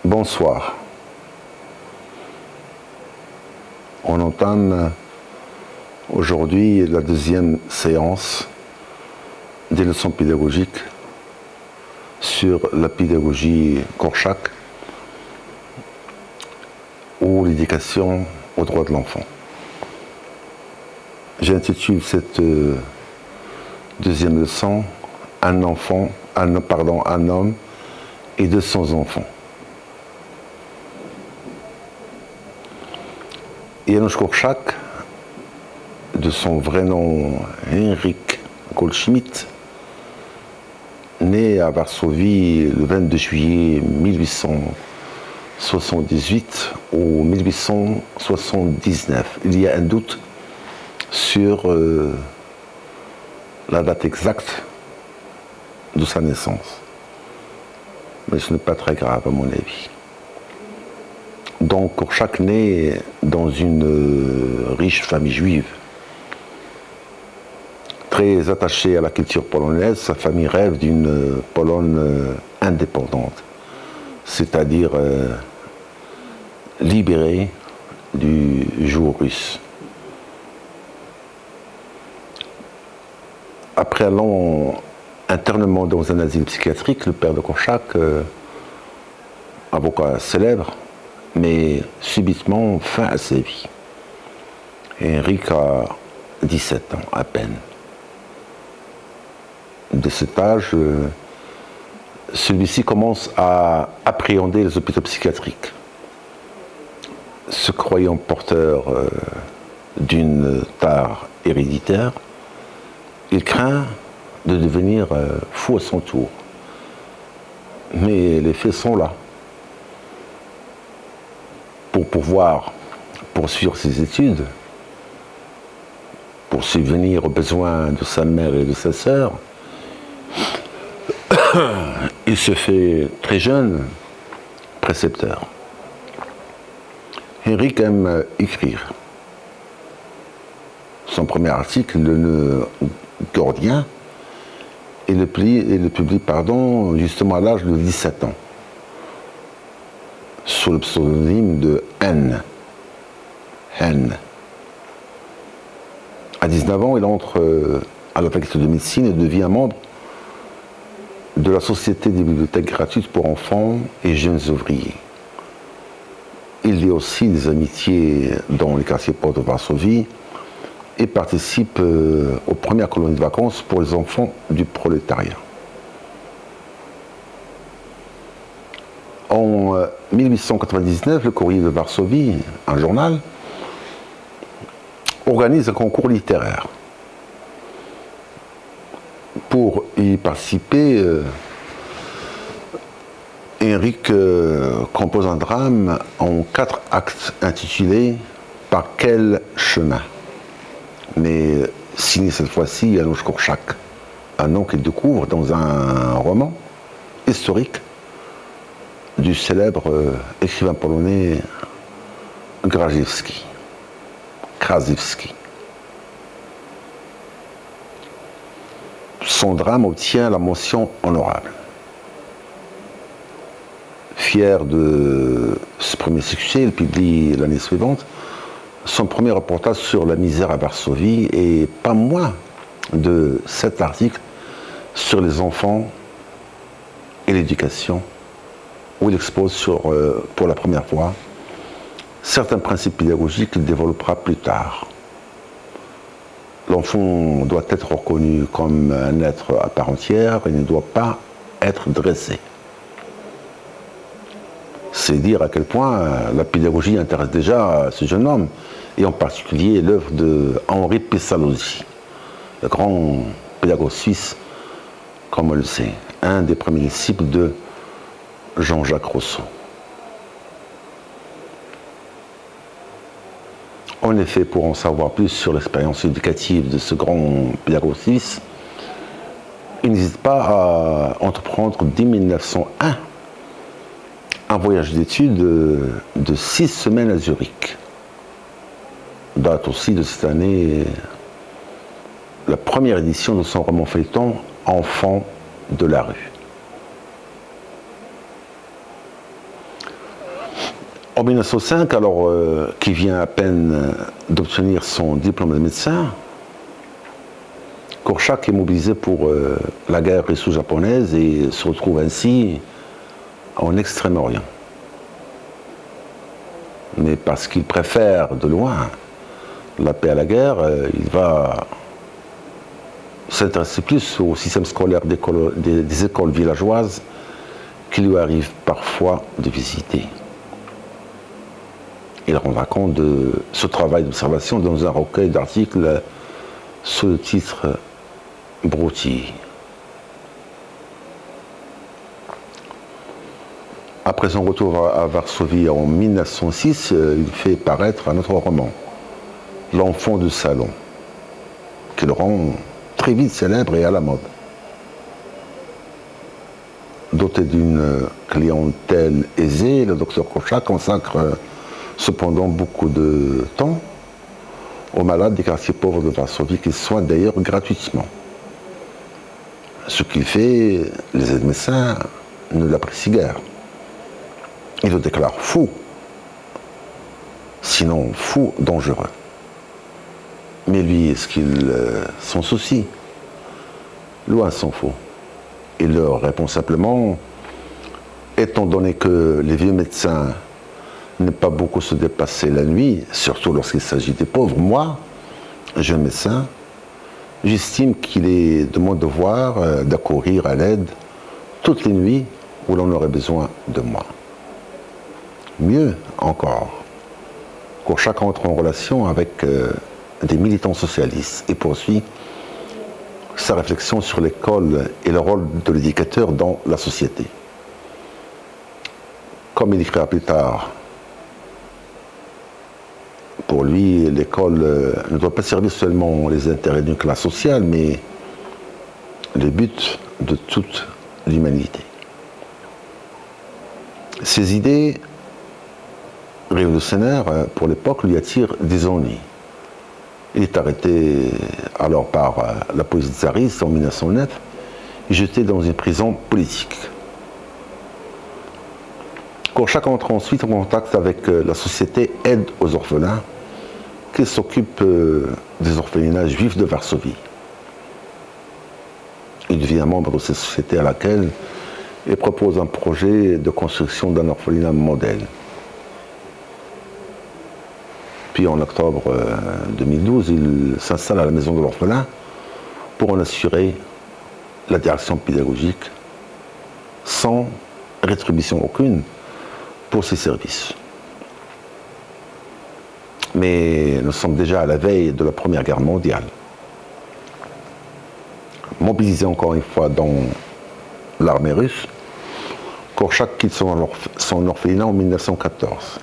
Bonsoir. On entame aujourd'hui la deuxième séance des leçons pédagogiques sur la pédagogie Korchak ou l'éducation aux droits de l'enfant. J'intitule cette deuxième leçon un homme et 200 enfants. Janusz Korczak, de son vrai nom Henryk Goldschmidt, né à Varsovie le 22 juillet 1878 ou 1879. Il y a un doute sur la date exacte de sa naissance. Mais ce n'est pas très grave à mon avis. Donc Korczak naît dans une riche famille juive. Très attaché à la culture polonaise, sa famille rêve d'une Pologne indépendante, c'est-à-dire libérée du joug russe. Après un long internement dans un asile psychiatrique, le père de Korczak, avocat célèbre, mais subitement fin à sa vie. Henryk a 17 ans à peine. De cet âge, celui-ci commence à appréhender les hôpitaux psychiatriques. Se croyant porteur d'une tare héréditaire, il craint de devenir fou à son tour. Mais les faits sont là. Pour pouvoir poursuivre ses études, pour subvenir aux besoins de sa mère et de sa sœur, il se fait très jeune précepteur. Henryk aime écrire. Son premier article, le Gordien, et le publie justement à l'âge de 17 ans, sous le pseudonyme de N. À 19 ans, il entre à la faculté de médecine et devient membre de la Société des bibliothèques gratuites pour enfants et jeunes ouvriers. Il lie aussi des amitiés dans les quartiers pauvres de Varsovie et participe aux premières colonies de vacances pour les enfants du prolétariat. En 1899, le Courrier de Varsovie, un journal, organise un concours littéraire. Pour y participer, Henryk compose un drame en 4 actes intitulé « Par quel chemin ?» mais signé cette fois-ci Janusz Korczak, un nom qu'il découvre dans un roman historique du célèbre écrivain polonais Kraszewski. Son drame obtient la mention honorable. Fier de ce premier succès, il publie l'année suivante son premier reportage sur la misère à Varsovie et pas moins de 7 articles sur les enfants et l'éducation, où il expose pour la première fois certains principes pédagogiques qu'il développera plus tard. L'enfant doit être reconnu comme un être à part entière et ne doit pas être dressé. C'est dire à quel point la pédagogie intéresse déjà ce jeune homme, et en particulier l'œuvre de Henri Pestalozzi, le grand pédagogue suisse, comme on le sait, un des premiers disciples de Jean-Jacques Rousseau. En effet, pour en savoir plus sur l'expérience éducative de ce grand pédagogue suisse, il n'hésite pas à entreprendre dès 1901 un voyage d'études de 6 semaines à Zurich. Date aussi de cette année la première édition de son roman feuilleton Enfants de la rue. En 1905, alors qui vient à peine d'obtenir son diplôme de médecin, Korczak est mobilisé pour la guerre russo-japonaise et se retrouve ainsi en Extrême-Orient. Mais parce qu'il préfère de loin la paix à la guerre, il va s'intéresser plus au système scolaire des écoles villageoises qu'il lui arrive parfois de visiter. Il rendra compte de ce travail d'observation dans un recueil d'articles sous le titre Broutilles. Après son retour à Varsovie en 1906, il fait paraître un autre roman, L'enfant du salon, qui le rend très vite célèbre et à la mode. Doté d'une clientèle aisée, le docteur Korczak consacre cependant beaucoup de temps aux malades des quartiers pauvres de Varsovie, qu'ils soignent d'ailleurs gratuitement. Ce qu'il fait, les médecins ne l'apprécient guère. Ils le déclarent fou, sinon fou dangereux. Mais lui, est-ce qu'il s'en soucie? Loin s'en faut. Il leur répond simplement, étant donné que les vieux médecins n'aiment pas beaucoup se dépasser la nuit, surtout lorsqu'il s'agit des pauvres, moi, jeune médecin, j'estime qu'il est de mon devoir d'accourir à l'aide toutes les nuits où l'on aurait besoin de moi. Mieux encore, Korczak entre en relation avec des militants socialistes et poursuit sa réflexion sur l'école et le rôle de l'éducateur dans la société. Comme il écrira plus tard, pour lui, l'école ne doit pas servir seulement les intérêts d'une classe sociale, mais le but de toute l'humanité. Ces idées révolutionnaires, pour l'époque, lui attirent des ennuis. Il est arrêté alors par la police tsariste en 1909 et jeté dans une prison politique. Korczak entre ensuite en contact avec la société Aide aux orphelins, qui s'occupe des orphelinats juifs de Varsovie. Il devient membre de cette société à laquelle il propose un projet de construction d'un orphelinat modèle. Puis en octobre 2012, il s'installe à la maison de l'orphelin pour en assurer la direction pédagogique sans rétribution aucune pour ses services. Mais nous sommes déjà à la veille de la Première Guerre mondiale. Mobilisé encore une fois dans l'armée russe, Korczak quitte son orphelinat en 1914.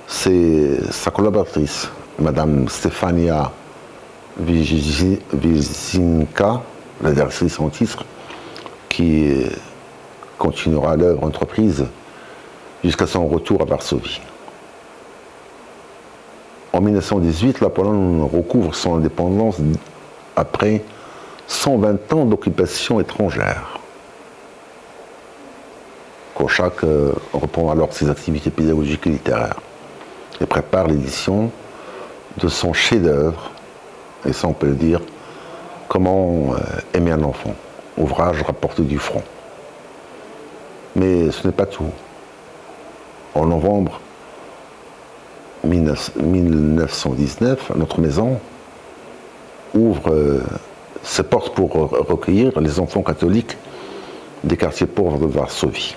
C'est sa collaboratrice, Madame Stefania Wyszynka, la directrice en titre, qui continuera l'œuvre entreprise jusqu'à son retour à Varsovie. En 1918, la Pologne recouvre son indépendance après 120 ans d'occupation étrangère. Korczak reprend alors ses activités pédagogiques et littéraires et prépare l'édition de son chef-d'œuvre, et ça on peut le dire, Comment aimer un enfant, ouvrage rapporté du front. Mais ce n'est pas tout. En novembre 1919, notre maison ouvre ses portes pour recueillir les enfants catholiques des quartiers pauvres de Varsovie.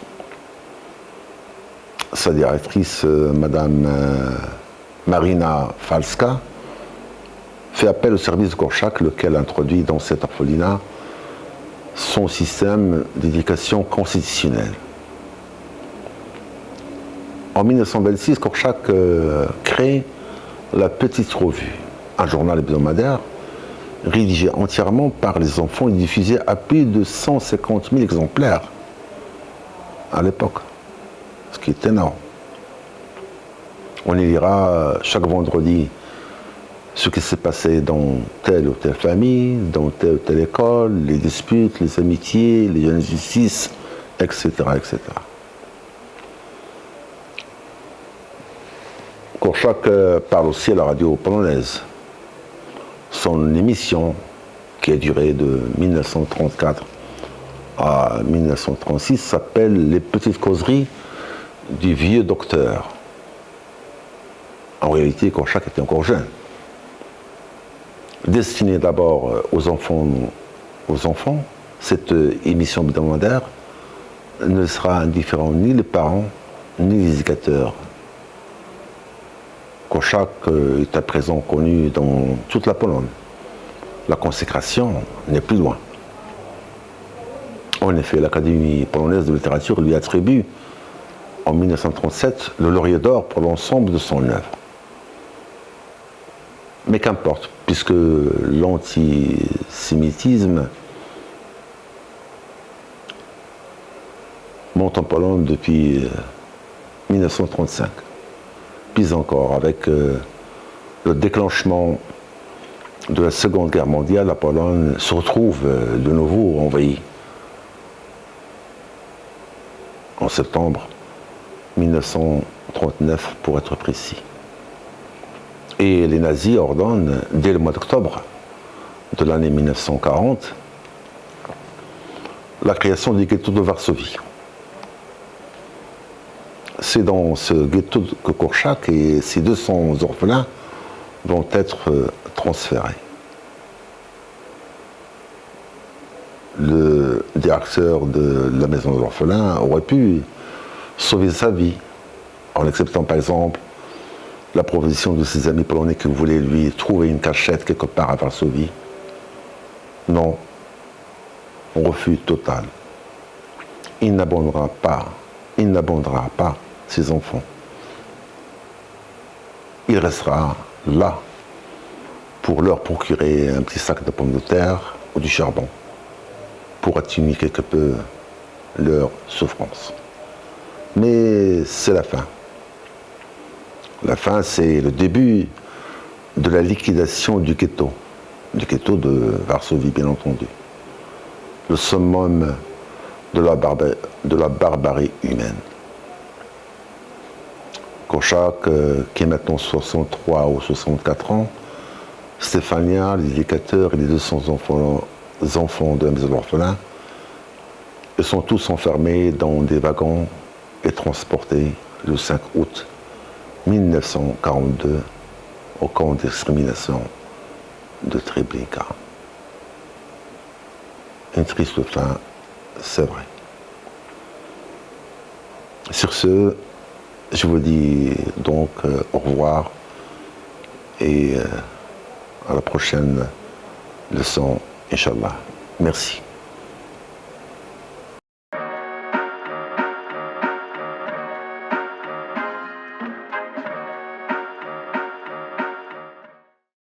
Sa directrice, Madame Marina Falska, fait appel au service de Korczak, lequel introduit dans cet orphelinat son système d'éducation constitutionnelle. En 1926, Korczak crée La Petite Revue, un journal hebdomadaire rédigé entièrement par les enfants et diffusé à plus de 150 000 exemplaires à l'époque, ce qui est énorme. On y lira chaque vendredi ce qui s'est passé dans telle ou telle famille, dans telle ou telle école, les disputes, les amitiés, les injustices, etc., etc. Korczak parle aussi à la radio polonaise. Son émission, qui a duré de 1934 à 1936, s'appelle Les petites causeries du vieux docteur. En réalité, Korczak était encore jeune. Destinée d'abord aux enfants, cette émission hebdomadaire ne sera indifférent ni les parents, ni les éducateurs. Korczak est à présent connu dans toute la Pologne. La consécration n'est plus loin. En effet, l'Académie polonaise de littérature lui attribue en 1937 le lauréat d'or pour l'ensemble de son œuvre. Mais qu'importe, puisque l'antisémitisme monte en Pologne depuis 1935. Puis encore, avec le déclenchement de la Seconde Guerre mondiale, la Pologne se retrouve de nouveau envahie. En septembre 1939, pour être précis. Et les nazis ordonnent, dès le mois d'octobre de l'année 1940, la création du ghetto de Varsovie. C'est dans ce ghetto que Korczak et ses 200 orphelins vont être transférés. Le directeur de la maison de l'orphelin aurait pu sauver sa vie en acceptant par exemple la proposition de ses amis polonais qui voulaient lui trouver une cachette quelque part à Varsovie. Non, refus total. Il n'abandonnera pas ses enfants. Il restera là pour leur procurer un petit sac de pommes de terre ou du charbon pour atténuer quelque peu leur souffrance. Mais c'est la fin. La fin, c'est le début de la liquidation du ghetto de Varsovie, bien entendu. Le summum de la barbarie humaine. Korczak, qui est maintenant 63 ou 64 ans, Stefania, l'éducateur et les 200 enfants de la maison de l'orphelin, ils sont tous enfermés dans des wagons et transportés le 5 août 1942 au camp d'extermination de Treblinka. Une triste fin, c'est vrai. Sur ce, je vous dis donc au revoir et à la prochaine leçon, Inch'Allah. Merci.